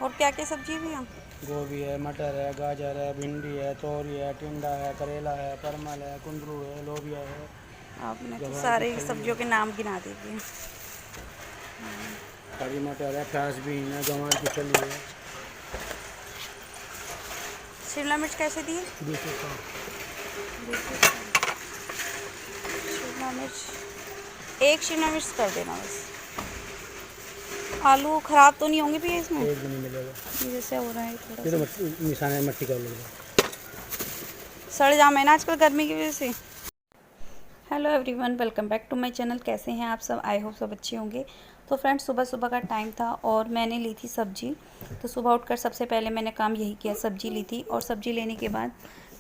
और क्या क्या सब्जी भी है? गोभी है, मटर है, गाजर है, भिंडी है, तोरी है, टिंडा है, करेला है, परमल है, कुंदरू है, लोबिया है, आपने तो गवार की सारे फली सब्जियों है, के नाम गिना दिए। हरी मटर है, प्याज भी है, गवार की फली है। शिमला मिर्च कैसे दिए? 200 का। 20 शिमला मिर्च, एक शिमला मिर्च कर देना बस। आलू ख़राब तो नहीं होंगे भैया इसमें? एक भी नहीं मिलेगा। ये जैसे हो रहा है थोड़ा ये तो सा निशान है, मट्टी का लगेगा। सड़ जाम है ना आजकल गर्मी की वजह से। Hello everyone, welcome back to my channel. कैसे हैं आप सब? आई होप सब अच्छे होंगे। तो फ्रेंड्स, सुबह सुबह का टाइम था और मैंने ली थी सब्जी। तो सुबह उठकर सबसे पहले मैंने काम यही किया, सब्जी ली थी। और सब्जी लेने के बाद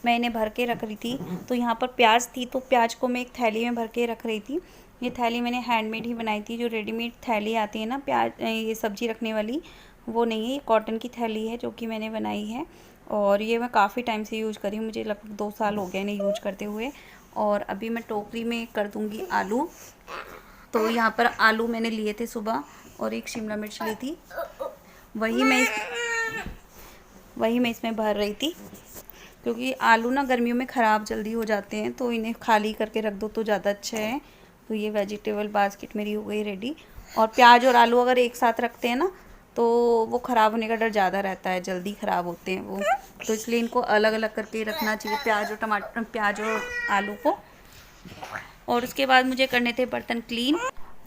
मैं इन्हें भर के रख रही थी। तो यहाँ पर प्याज थी, तो प्याज को मैं एक थैली में भर के रख रही थी। ये थैली मैंने हैंडमेड ही बनाई थी। जो रेडीमेड थैली आती है ना प्याज ये सब्जी रखने वाली, वो नहीं है, ये कॉटन की थैली है जो कि मैंने बनाई है। और ये मैं काफ़ी टाइम से यूज़ कर रही हूँ, मुझे लगभग 2 साल हो गए इन्हें यूज करते हुए। और अभी मैं टोकरी में कर दूंगी आलू। तो यहाँ पर आलू मैंने लिए थे सुबह और एक शिमला मिर्च ली थी। वही मैं वही मैं इसमें भर रही थी, क्योंकि आलू ना गर्मियों में ख़राब जल्दी हो जाते हैं, तो इन्हें खाली करके रख दो तो ज़्यादा अच्छा है। तो ये वेजिटेबल बास्केट मेरी हो गई रेडी। और प्याज और आलू अगर एक साथ रखते हैं ना, तो वो ख़राब होने का डर ज़्यादा रहता है, जल्दी ख़राब होते हैं वो। तो इसलिए इनको अलग अलग करके रखना चाहिए, प्याज और टमाटर, प्याज और आलू को। और उसके बाद मुझे करने थे बर्तन क्लीन,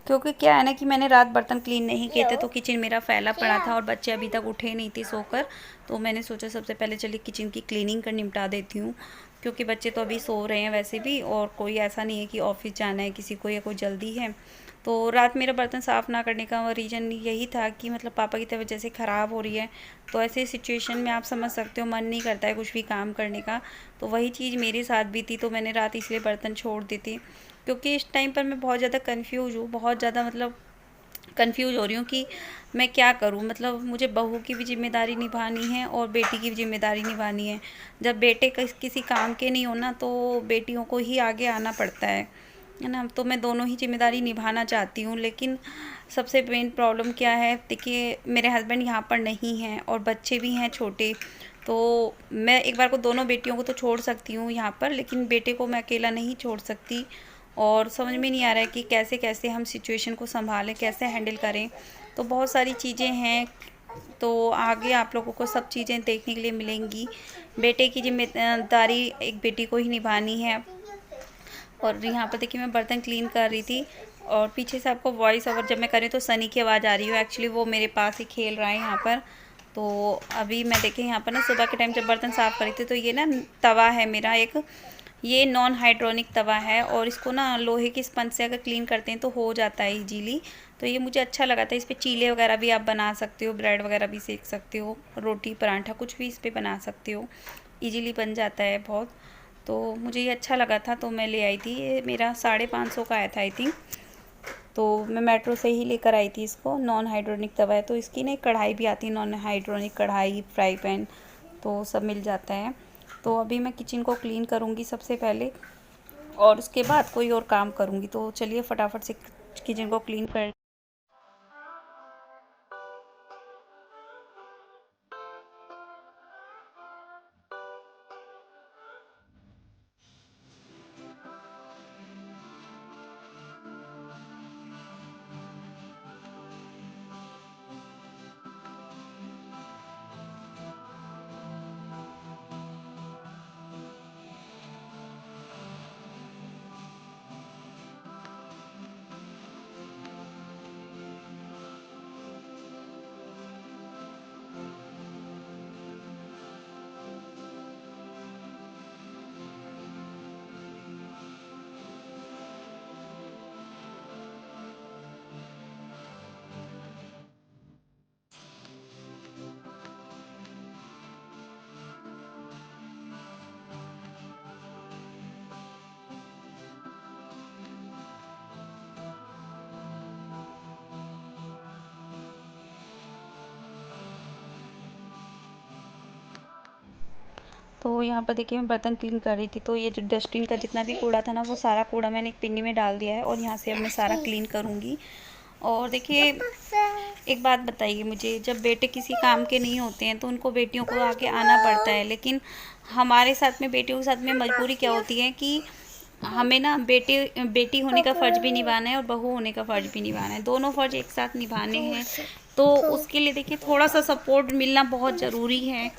क्योंकि क्या है ना कि मैंने रात बर्तन क्लीन नहीं किए थे, तो किचन मेरा फैला पड़ा था और बच्चे अभी तक उठे नहीं थे सोकर। तो मैंने सोचा सबसे पहले चलिए किचन की क्लीनिंग कर निपटा देती हूँ, क्योंकि बच्चे तो अभी सो रहे हैं वैसे भी, और कोई ऐसा नहीं है कि ऑफिस जाना है किसी को या कोई जल्दी है। तो रात मेरा बर्तन साफ़ ना करने का रीज़न यही था कि मतलब पापा की तबीयत जैसे ख़राब हो रही है, तो ऐसे सिचुएशन में आप समझ सकते हो मन नहीं करता है कुछ भी काम करने का। तो वही चीज़ मेरे साथ भी थी, तो मैंने रात इसलिए बर्तन छोड़ दी थी। क्योंकि इस टाइम पर मैं बहुत ज़्यादा कन्फ्यूज़ हूँ, बहुत ज़्यादा मतलब कंफ्यूज हो रही हूँ कि मैं क्या करूँ। मतलब मुझे बहू की भी जिम्मेदारी निभानी है और बेटी की भी जिम्मेदारी निभानी है। जब बेटे किसी काम के नहीं हो ना, तो बेटियों को ही आगे आना पड़ता है ना। तो मैं दोनों ही जिम्मेदारी निभाना चाहती हूँ, लेकिन सबसे मेन प्रॉब्लम क्या है, देखिए मेरे हस्बैंड यहाँ पर नहीं हैं और बच्चे भी हैं छोटे। तो मैं एक बार को दोनों बेटियों को तो छोड़ सकती हूँ यहाँ पर, लेकिन बेटे को मैं अकेला नहीं छोड़ सकती। और समझ में नहीं आ रहा है कि कैसे कैसे हम सिचुएशन को संभालें, कैसे हैंडल करें। तो बहुत सारी चीज़ें हैं, तो आगे आप लोगों को सब चीज़ें देखने के लिए मिलेंगी। बेटे की जिम्मेदारी एक बेटी को ही निभानी है। और यहाँ पर देखिए मैं बर्तन क्लीन कर रही थी, और पीछे से आपको वॉइस ओवर जब मैं कर रही हूँ तो सनी की आवाज़ आ रही है। एक्चुअली वो मेरे पास ही खेल रहा है यहाँ पर। तो अभी मैं देखिए यहाँ पर ना सुबह के टाइम जब बर्तन साफ़ करी थी, तो ये ना तवा है मेरा एक, ये नॉन हाइड्रोनिक तवा है, और इसको ना लोहे की स्पंज से अगर क्लीन करते हैं तो हो जाता है इजीली। तो ये मुझे अच्छा लगा था। इस पर चीले वगैरह भी आप बना सकते हो, ब्रेड वगैरह भी सेक सकते हो, रोटी पराठा कुछ भी इस पर बना सकते हो, इजीली बन जाता है बहुत। तो मुझे ये अच्छा लगा था, तो मैं ले आई थी। ये मेरा 550 का आया था आई थिंक। तो मैं मेट्रो से ही लेकर आई थी इसको। नॉन हाइड्रोनिक तवा है, तो इसकी ना एक कढ़ाई भी आती है, नॉन हाइड्रोनिक कढ़ाई, फ्राई पैन, तो सब मिल जाता है। तो अभी मैं किचन को क्लीन करूँगी सबसे पहले, और उसके बाद कोई और काम करूँगी। तो चलिए फटाफट से किचन को क्लीन कर। तो यहाँ पर देखिए मैं बर्तन क्लीन कर रही थी, तो ये जो डस्टबिन का जितना भी कूड़ा था ना, वो सारा कूड़ा मैंने एक पिन्नी में डाल दिया है, और यहाँ से अब मैं सारा क्लीन करूँगी। और देखिए, एक बात बताइए मुझे, जब बेटे किसी काम के नहीं होते हैं तो उनको बेटियों को आगे आना पड़ता है, लेकिन हमारे साथ में बेटियों के साथ में मजबूरी क्या होती है कि हमें ना बेटी होने का फ़र्ज़ भी निभाना है और बहू होने का फ़र्ज़ भी निभाना है, दोनों फ़र्ज़ एक साथ निभाने हैं। तो उसके लिए देखिए, थोड़ा सा सपोर्ट मिलना बहुत ज़रूरी है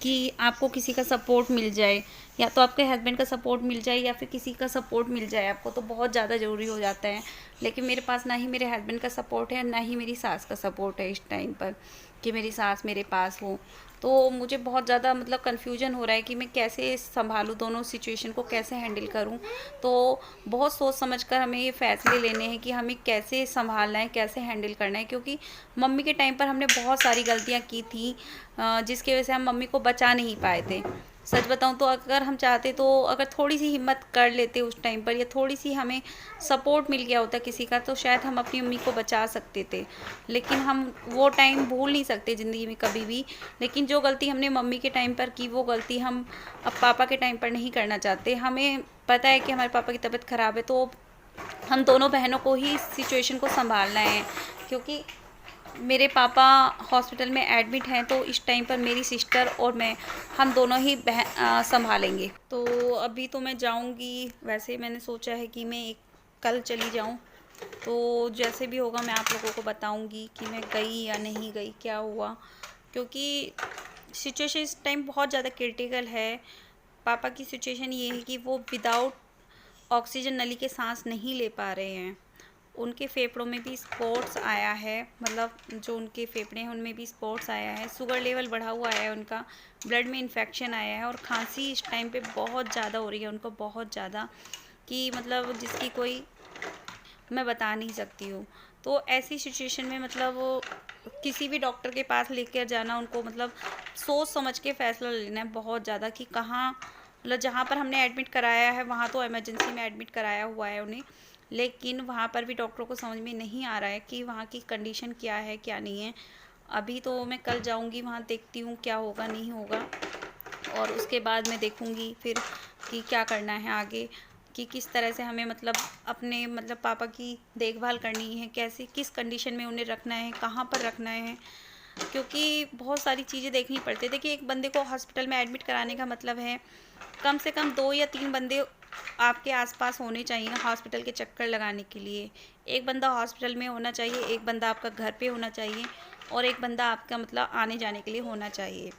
कि आपको किसी का सपोर्ट मिल जाए, या तो आपके हस्बैंड का सपोर्ट मिल जाए या फिर किसी का सपोर्ट मिल जाए आपको, तो बहुत ज़्यादा ज़रूरी हो जाता है। लेकिन मेरे पास ना ही मेरे हस्बैंड का सपोर्ट है, ना ही मेरी सास का सपोर्ट है इस टाइम पर, कि मेरी सास मेरे पास हो। तो मुझे बहुत ज़्यादा मतलब कन्फ्यूजन हो रहा है कि मैं कैसे सँभालूँ, दोनों सिचुएशन को कैसे हैंडल करूँ। तो बहुत सोच समझ कर हमें ये फ़ैसले लेने हैं कि हमें कैसे सँभालना है, कैसे हैंडल करना है, क्योंकि मम्मी के टाइम पर हमने बहुत सारी गलतियाँ की थी, जिसकी वजह से हम मम्मी को बचा नहीं पाए थे। सच बताऊँ तो अगर हम चाहते तो अगर थोड़ी सी हिम्मत कर लेते उस टाइम पर, या थोड़ी सी हमें सपोर्ट मिल गया होता किसी का, तो शायद हम अपनी मम्मी को बचा सकते थे। लेकिन हम वो टाइम भूल नहीं सकते ज़िंदगी में कभी भी। लेकिन जो गलती हमने मम्मी के टाइम पर की, वो गलती हम अब पापा के टाइम पर नहीं करना चाहते। हमें पता है कि हमारे पापा की तबीयत ख़राब है, तो हम दोनों बहनों को ही इस सिचुएशन को संभालना है, क्योंकि मेरे पापा हॉस्पिटल में एडमिट हैं, तो इस टाइम पर मेरी सिस्टर और मैं, हम दोनों ही संभालेंगे। तो अभी तो मैं जाऊंगी, वैसे मैंने सोचा है कि मैं कल चली जाऊं, तो जैसे भी होगा मैं आप लोगों को बताऊंगी कि मैं गई या नहीं गई, क्या हुआ, क्योंकि सिचुएशन इस टाइम बहुत ज़्यादा क्रिटिकल है। पापा की सिचुएशन ये है कि वो विदाउट ऑक्सीजन नली के सांस नहीं ले पा रहे हैं। उनके फेफड़ों में भी स्पॉट्स आया है, मतलब जो उनके फेफड़े हैं उनमें भी स्पॉट्स आया है, शुगर लेवल बढ़ा हुआ है उनका, ब्लड में इन्फेक्शन आया है, और खांसी इस टाइम पे बहुत ज़्यादा हो रही है उनको, बहुत ज़्यादा, कि मतलब जिसकी कोई मैं बता नहीं सकती हूँ। तो ऐसी सिचुएशन में मतलब किसी भी डॉक्टर के पास लेकर जाना उनको, मतलब सोच समझ के फ़ैसला लेना है बहुत ज़्यादा, कि कहाँ, मतलब जहाँ पर हमने एडमिट कराया है वहाँ तो इमरजेंसी में एडमिट कराया हुआ है उन्हें, लेकिन वहाँ पर भी डॉक्टरों को समझ में नहीं आ रहा है कि वहाँ की कंडीशन क्या है क्या नहीं है। अभी तो मैं कल जाऊँगी वहाँ, देखती हूँ क्या होगा नहीं होगा, और उसके बाद मैं देखूँगी फिर कि क्या करना है आगे, कि किस तरह से हमें मतलब अपने मतलब पापा की देखभाल करनी है, कैसे किस कंडीशन में उन्हें रखना है, कहाँ पर रखना है, क्योंकि बहुत सारी चीज़ें देखनी पड़ती है। देखिए, एक बंदे को हॉस्पिटल में एडमिट कराने का मतलब है कम से कम 2 या 3 बंदे आपके आसपास होने चाहिए हॉस्पिटल के चक्कर लगाने के लिए। एक बंदा हॉस्पिटल में होना चाहिए, एक बंदा आपका घर पे होना चाहिए, और एक बंदा आपका मतलब आने जाने के लिए होना चाहिए।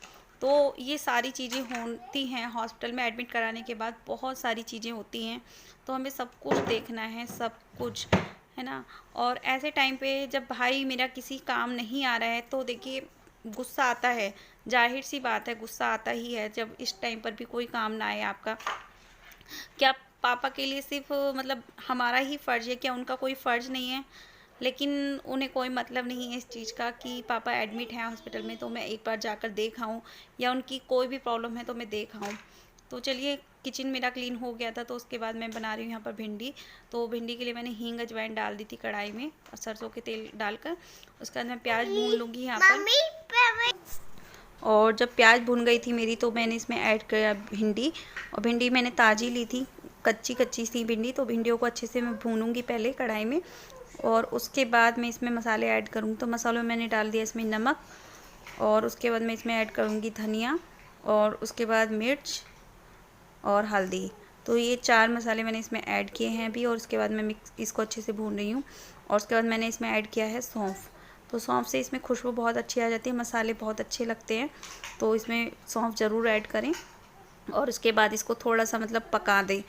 तो ये सारी चीज़ें होती हैं हॉस्पिटल में एडमिट कराने के बाद, बहुत सारी चीज़ें होती हैं, तो हमें सब कुछ देखना है, सब कुछ, है ना। और ऐसे टाइम पे जब भाई मेरा किसी काम नहीं आ रहा है, तो देखिए गुस्सा आता है, ज़ाहिर सी बात है गुस्सा आता ही है जब इस टाइम पर भी कोई काम ना आए आपका। क्या पापा के लिए सिर्फ मतलब हमारा ही फ़र्ज़ है, क्या उनका कोई फ़र्ज़ नहीं है? लेकिन उन्हें कोई मतलब नहीं है इस चीज़ का कि पापा एडमिट हैं हॉस्पिटल में, तो मैं एक बार जाकर देख आऊँ, या उनकी कोई भी प्रॉब्लम है तो मैं देख आऊँ। तो चलिए, किचन मेरा क्लीन हो गया था, तो उसके बाद मैं बना रही हूँ यहाँ पर भिंडी। तो भिंडी के लिए मैंने हींग अजवाइन डाल दी थी कढ़ाई में, और सरसों के तेल डालकर उसके बाद मैं प्याज भून लूँगी यहाँ पर। और जब प्याज भुन गई थी मेरी, तो मैंने इसमें ऐड किया भिंडी, और भिंडी मैंने ताज़ी ली थी, कच्ची कच्ची सी भिंडी, तो भिंडियों को अच्छे से मैं भूनूंगी पहले कढ़ाई में, और उसके बाद मैं इसमें मसाले ऐड करूँगी। तो मसालों में मैंने डाल दिया इसमें नमक, और उसके बाद मैं इसमें ऐड करूँगी धनिया, और उसके बाद मिर्च और हल्दी। तो ये 4 मसाले मैंने इसमें ऐड किए हैं अभी, और उसके बाद मैं इसको अच्छे से भून रही हूँ। और उसके बाद मैंने इसमें ऐड किया है सौंफ। तो सौंफ से इसमें खुशबू बहुत अच्छी आ जाती है, मसाले बहुत अच्छे लगते हैं, तो इसमें सौंफ ज़रूर ऐड करें। और उसके बाद इसको थोड़ा सा मतलब पका दें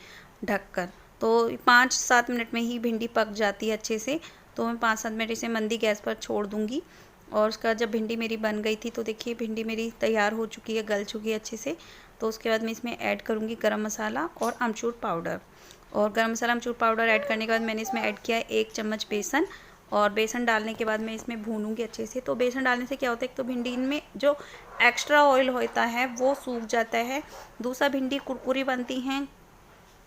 ढककर। तो 5-7 मिनट में ही भिंडी पक जाती है अच्छे से, तो मैं 5-7 मिनट इसे मंदी गैस पर छोड़ दूँगी। और उसका जब भिंडी मेरी बन गई थी, तो देखिए भिंडी मेरी तैयार हो चुकी है, गल चुकी है अच्छे से। तो उसके बाद मैं इसमें ऐड करूँगी गरम मसाला और अमचूर पाउडर। और गरम मसाला अमचूर पाउडर ऐड करने के बाद मैंने इसमें ऐड किया है 1 चम्मच बेसन, और बेसन डालने के बाद मैं इसमें भूनूंगी अच्छे से। तो बेसन डालने से क्या होता है, एक तो भिंडी में जो एक्स्ट्रा ऑयल होता है वो सूख जाता है, दूसरा भिंडी कुरकुरी बनती हैं,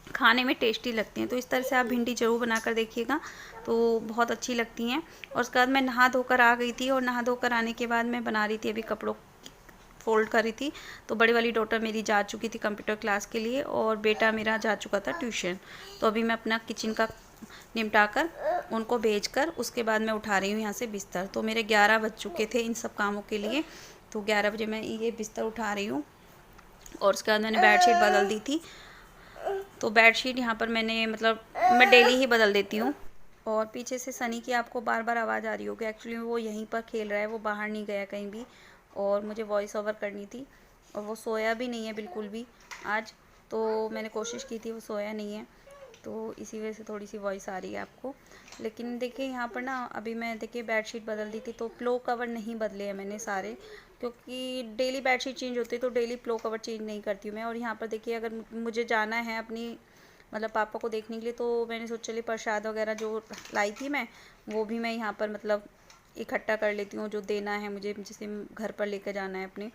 खाने में टेस्टी लगती हैं। तो इस तरह से आप भिंडी ज़रूर बना कर देखिएगा, तो बहुत अच्छी लगती हैं। और उसके बाद मैं नहा धोकर आ गई थी, और नहा धोकर आने के बाद मैं बना रही थी अभी कपड़ों फ़ोल्ड कर रही थी। तो बड़ी वाली डॉटर मेरी जा चुकी थी कंप्यूटर क्लास के लिए, और बेटा मेरा जा चुका था ट्यूशन। तो अभी मैं अपना किचन का निपटा कर उनको भेजकर उसके बाद मैं उठा रही हूँ यहाँ से बिस्तर। तो मेरे 11 बज चुके थे इन सब कामों के लिए। तो 11 बजे मैं ये बिस्तर उठा रही हूँ और उसके बाद मैंने बेडशीट बदल दी थी। तो बेडशीट यहाँ पर मैंने मतलब मैं डेली ही बदल देती हूँ। और पीछे से सनी की आपको बार बार आवाज़ आ रही होगी, एक्चुअली वो यहीं पर खेल रहा है, वो बाहर नहीं गया कहीं भी। और मुझे वॉइस ओवर करनी थी और वो सोया भी नहीं है बिल्कुल भी आज। तो मैंने कोशिश की थी, वो सोया नहीं है, तो इसी वजह से थोड़ी सी वॉइस आ रही है आपको। लेकिन देखिए यहाँ पर ना अभी मैं देखिए बेडशीट बदल दी थी, तो पिलो कवर नहीं बदले हैं मैंने सारे, क्योंकि डेली बेडशीट चेंज होती है तो डेली पिलो कवर चेंज नहीं करती हूँ मैं। और यहाँ पर देखिए अगर मुझे जाना है अपनी मतलब पापा को देखने के लिए, तो मैंने सोचा चलिए प्रसाद वगैरह जो लाई थी मैं, वो भी मैं यहाँ पर मतलब इकट्ठा कर लेती हूँ, जो देना है मुझे, जैसे घर पर लेकर जाना है अपने,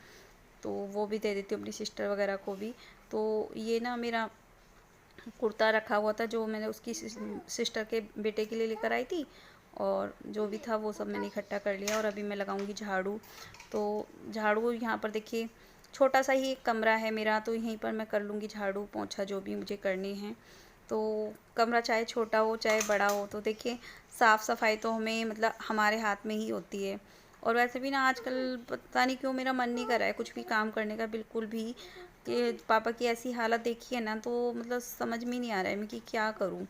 तो वो भी दे देती हूँ अपनी सिस्टर वगैरह को भी। तो ये ना मेरा कुर्ता रखा हुआ था जो मैंने उसकी सिस्टर के बेटे के लिए लेकर आई थी, और जो भी था वो सब मैंने इकट्ठा कर लिया। और अभी मैं लगाऊंगी झाड़ू। तो झाड़ू यहाँ पर देखिए छोटा सा ही एक कमरा है मेरा, तो यहीं पर मैं कर लूँगी झाड़ू पोंछा जो भी मुझे करनी है। तो कमरा चाहे छोटा हो चाहे बड़ा हो, तो देखिए साफ़ सफाई तो हमें मतलब हमारे हाथ में ही होती है। और वैसे भी ना आजकल पता नहीं क्यों मेरा मन नहीं कर रहा है कुछ भी काम करने का बिल्कुल भी, कि पापा की ऐसी हालत देखी है ना, तो मतलब समझ में नहीं आ रहा है मैं कि क्या करूं,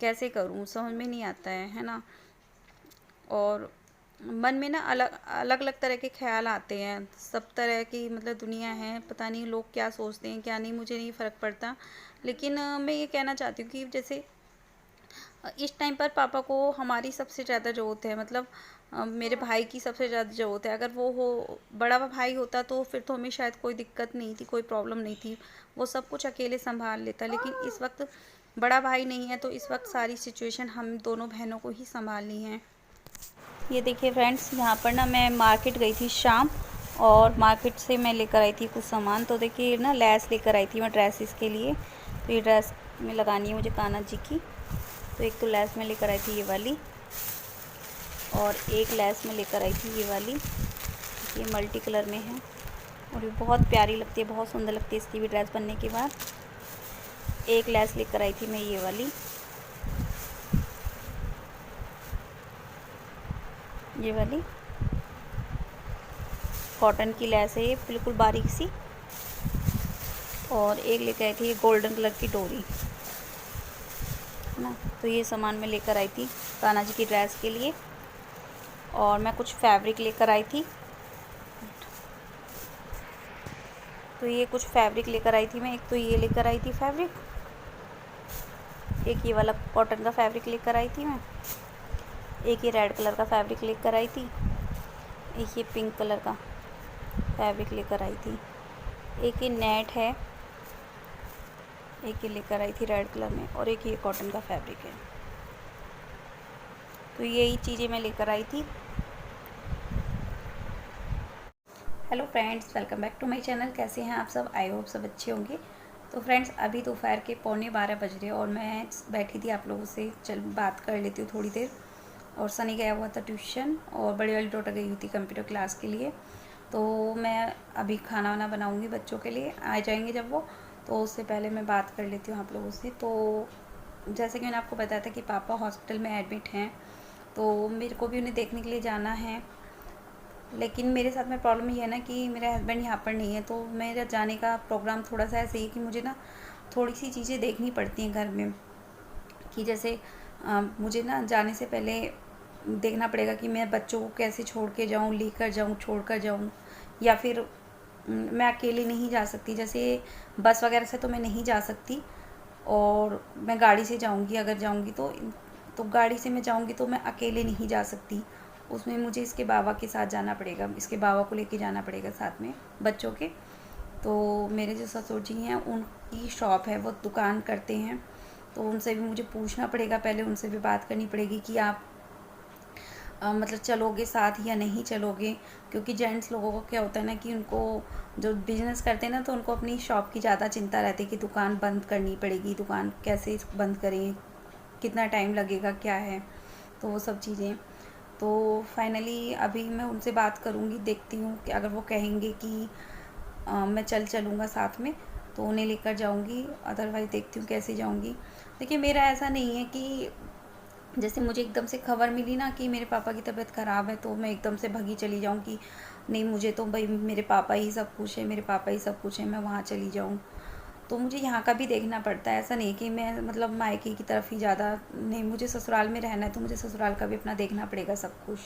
कैसे करूं, समझ में नहीं आता है ना। और मन में ना अलग अलग अलग तरह के ख्याल आते हैं, सब तरह की मतलब दुनिया है, पता नहीं लोग क्या सोचते हैं क्या नहीं, मुझे नहीं फ़र्क पड़ता। लेकिन मैं ये कहना चाहती हूँ कि जैसे इस टाइम पर पापा को हमारी सबसे ज़्यादा ज़रूरत है, मतलब मेरे भाई की सबसे ज़्यादा ज़रूरत है। अगर वो हो बड़ा भाई होता तो फिर तो हमें शायद कोई दिक्कत नहीं थी, कोई प्रॉब्लम नहीं थी, वो सब कुछ अकेले संभाल लेता। लेकिन इस वक्त बड़ा भाई नहीं है, तो इस वक्त सारी सिचुएशन हम दोनों बहनों को ही संभालनी है। ये देखिए फ्रेंड्स, यहाँ पर ना मैं मार्केट गई थी शाम, और मार्केट से मैं लेकर आई थी कुछ सामान। तो देखिए ना लेस लेकर आई थी मैं ड्रेसेस के लिए। तो ये ड्रेस में लगानी है मुझे कान्हा जी की, तो एक तो लेस में लेकर आई थी ये वाली, और एक लेस में लेकर आई थी ये वाली, ये मल्टी कलर में है और ये बहुत प्यारी लगती है, बहुत सुंदर लगती है इसकी भी ड्रेस बनने के बाद। एक लेस लेकर आई थी मैं ये वाली, ये वाली कॉटन की लेस है, ये बिल्कुल बारीक सी। और एक लेकर आई थी ये गोल्डन कलर की डोरी ना। तो ये सामान मैं लेकर आई थी कान्हा जी की ड्रेस के लिए। और मैं कुछ फैब्रिक लेकर आई थी, तो ये कुछ फैब्रिक लेकर आई थी मैं। एक तो ये लेकर आई थी फैब्रिक, एक ये वाला कॉटन का फैब्रिक लेकर आई थी मैं, एक ये रेड कलर का फैब्रिक लेकर आई थी, एक ये पिंक कलर का फैब्रिक लेकर आई थी, एक ये नेट है, एक ये लेकर आई थी रेड कलर में, और एक ये कॉटन का फैब्रिक है। तो यही चीज़ें मैं लेकर आई थी। Hello friends, welcome back to my channel. कैसे हैं आप सब? आई होप सब अच्छे होंगे। तो फ्रेंड्स अभी दोपहर के 11:15 बज रहे और मैं बैठी थी आप लोगों से चल बात कर लेती हूँ थोड़ी देर। और सनी गया हुआ था ट्यूशन, और बड़ी वाली डॉटर गई हुई थी कंप्यूटर क्लास के लिए। तो मैं अभी खाना वाना बनाऊँगी बच्चों के लिए, आ जाएंगे जब वो, तो उससे पहले मैं बात कर लेती हूँ आप लोगों से। तो जैसे कि मैंने आपको बताया था कि पापा हॉस्पिटल में एडमिट हैं, तो मेरे को भी उन्हें देखने के लिए जाना है। लेकिन मेरे साथ में प्रॉब्लम ये है ना कि मेरा हस्बैंड यहाँ पर नहीं है, तो मेरा जाने का प्रोग्राम थोड़ा सा ऐसे ही कि मुझे ना थोड़ी सी चीज़ें देखनी पड़ती हैं घर में, कि जैसे मुझे ना जाने से पहले देखना पड़ेगा कि मैं बच्चों को कैसे छोड़ के जाऊँ, लेकर जाऊँ, छोड़ कर जाऊँ, या फिर मैं अकेले नहीं जा सकती। जैसे बस वगैरह से तो मैं नहीं जा सकती, और मैं गाड़ी से जाऊँगी, अगर जाऊँगी तो गाड़ी से मैं जाऊँगी तो मैं अकेले नहीं जा सकती, उसमें मुझे इसके बाबा के साथ जाना पड़ेगा, इसके बाबा को लेके जाना पड़ेगा साथ में बच्चों के। तो मेरे जो ससुर जी हैं उनकी शॉप है, वो दुकान करते हैं, तो उनसे भी मुझे पूछना पड़ेगा, पहले उनसे भी बात करनी पड़ेगी कि आप मतलब चलोगे साथ या नहीं चलोगे। क्योंकि जेंट्स लोगों को क्या होता है ना कि उनको जो बिज़नेस करते हैं ना, तो उनको अपनी शॉप की ज़्यादा चिंता रहती है कि दुकान बंद करनी पड़ेगी, दुकान कैसे बंद करें, कितना टाइम लगेगा, क्या है, तो वो सब चीज़ें। तो फाइनली अभी मैं उनसे बात करूँगी, देखती हूँ कि अगर वो कहेंगे कि मैं चलूँगा साथ में, तो उन्हें लेकर जाऊँगी, अदरवाइज़ देखती हूँ कैसे जाऊँगी। देखिए मेरा ऐसा नहीं है कि जैसे मुझे एकदम से खबर मिली ना कि मेरे पापा की तबीयत ख़राब है, तो मैं एकदम से भगी चली जाऊँ कि नहीं, मुझे तो भाई मेरे पापा ही सब कुछ है, मेरे पापा ही सब कुछ है, मैं वहाँ चली जाऊँ। तो मुझे यहाँ का भी देखना पड़ता है, ऐसा नहीं कि मैं मतलब मायके की तरफ ही ज़्यादा नहीं, मुझे ससुराल में रहना है तो मुझे ससुराल का भी अपना देखना पड़ेगा सब कुछ।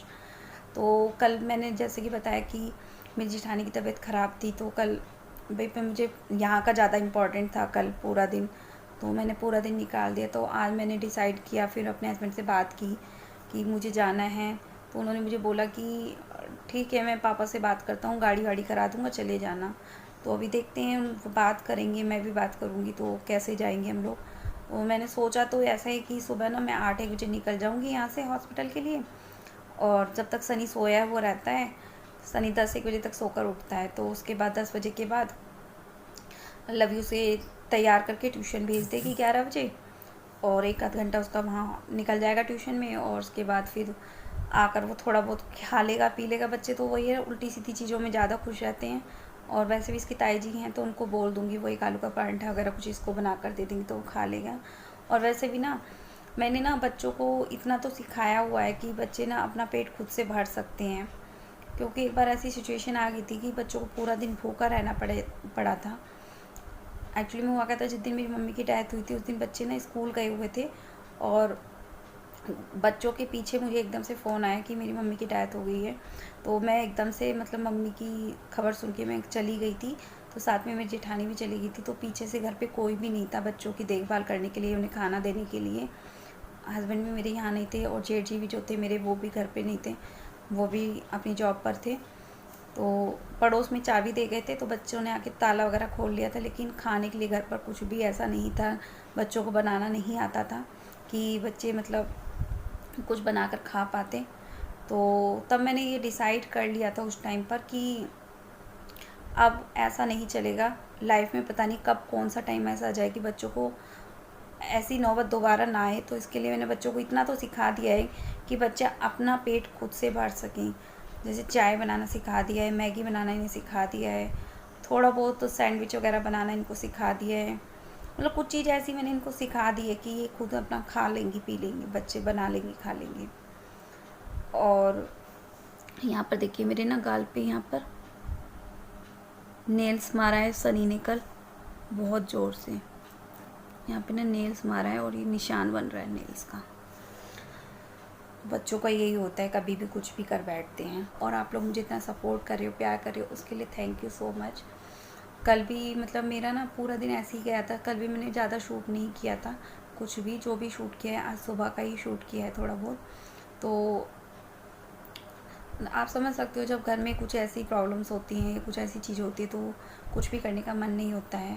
तो कल मैंने जैसे कि बताया कि मेरी जेठानी की तबीयत ख़राब थी, तो कल भाई पे मुझे यहाँ का ज़्यादा इम्पोर्टेंट था कल पूरा दिन, तो मैंने पूरा दिन निकाल दिया। तो आज मैंने डिसाइड किया, फिर अपने हस्बैंड से बात की कि मुझे जाना है। तो उन्होंने मुझे बोला कि ठीक है, मैं पापा से बात करता हूँ, गाड़ी वाड़ी करा दूँगा, चले जाना। तो अभी देखते हैं, बात करेंगे, मैं भी बात करूँगी तो कैसे जाएंगे हम लोग। तो मैंने सोचा तो ऐसा है कि सुबह ना मैं 8-1 बजे निकल जाऊँगी यहाँ से हॉस्पिटल के लिए, और जब तक सनी सोया हुआ रहता है, सनी 10-1 बजे तक सोकर उठता है, तो उसके बाद 10 बजे के बाद लव यू से तैयार करके ट्यूशन भेज देगी 11 बजे, और 1 आध घंटा उसका वहाँ निकल जाएगा ट्यूशन में। और उसके बाद फिर आकर वो थोड़ा बहुत खा लेगा पी लेगा। बच्चे तो वही है, उल्टी सीधी चीज़ों में ज़्यादा खुश रहते हैं। और वैसे भी इसकी ताई जी हैं, तो उनको बोल दूँगी वो एक आलू का पराठा वगैरह कुछ इसको बना कर दे देंगी तो वो खा लेगा। और वैसे भी ना, मैंने ना बच्चों को इतना तो सिखाया हुआ है कि बच्चे ना अपना पेट खुद से भर सकते हैं। क्योंकि एक बार ऐसी सिचुएशन आ गई थी कि बच्चों को पूरा दिन भूखा रहना पड़ा था। एक्चुअली में हुआ क्या था, जिस दिन मेरी मम्मी की डेथ हुई थी उस दिन बच्चे ना स्कूल गए हुए थे, और बच्चों के पीछे मुझे एकदम से फ़ोन आया कि मेरी मम्मी की डेथ हो गई है। तो मैं एकदम से मतलब मम्मी की खबर सुन के मैं चली गई थी, तो साथ में मेरी जेठानी भी चली गई थी। तो पीछे से घर पे कोई भी नहीं था बच्चों की देखभाल करने के लिए, उन्हें खाना देने के लिए। हस्बैंड भी मेरे यहाँ नहीं थे, और जेठ जी भी जो थे मेरे, वो भी घर पे नहीं थे, वो भी अपनी जॉब पर थे। तो पड़ोस में चाबी दे गए थे, तो बच्चों ने आके ताला वगैरह खोल लिया था, लेकिन खाने के लिए घर पर कुछ भी ऐसा नहीं था, बच्चों को बनाना नहीं आता था कि बच्चे मतलब कुछ बनाकर खा पाते। तो तब मैंने ये डिसाइड कर लिया था उस टाइम पर कि अब ऐसा नहीं चलेगा, लाइफ में पता नहीं कब कौन सा टाइम ऐसा आ जाए कि बच्चों को ऐसी नौबत दोबारा ना आए। तो इसके लिए मैंने बच्चों को इतना तो सिखा दिया है कि बच्चा अपना पेट खुद से भर सकें। जैसे चाय बनाना सिखा दिया है, मैगी बनाना इन्हें सिखा दिया है, थोड़ा बहुत तो सैंडविच वगैरह बनाना इनको सिखा दिया है। मतलब कुछ चीज़ ऐसी मैंने इनको सिखा दी है कि ये खुद अपना खा लेंगी पी लेंगे, बच्चे बना लेंगे खा लेंगे। और यहाँ पर देखिए मेरे ना गाल पे यहाँ पर नेल्स मारा है सनी ने कल बहुत ज़ोर से, यहाँ पे ना नेल्स मारा है और ये निशान बन रहा है नेल्स का। बच्चों का यही होता है, कभी भी कुछ भी कर बैठते हैं। और आप लोग मुझे इतना सपोर्ट कर रहे हो, प्यार कर रहे हो, उसके लिए थैंक यू सो मच। कल भी मतलब मेरा ना पूरा दिन ऐसे ही गया था, कल भी मैंने ज़्यादा शूट नहीं किया था, कुछ भी जो भी शूट किया है आज सुबह का ही शूट किया है थोड़ा बहुत। तो आप समझ सकते हो, जब घर में कुछ ऐसी प्रॉब्लम्स होती हैं, कुछ ऐसी चीज़ होती है, तो कुछ भी करने का मन नहीं होता है।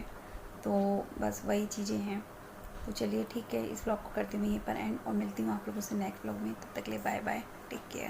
तो बस वही चीज़ें हैं। तो चलिए ठीक है, इस ब्लॉग को करती हूँ यहीं पर एंड, और मिलती हूँ आप लोगों से नेक्स्ट ब्लॉग में। तब तक के लिए बाय बाय, टेक केयर।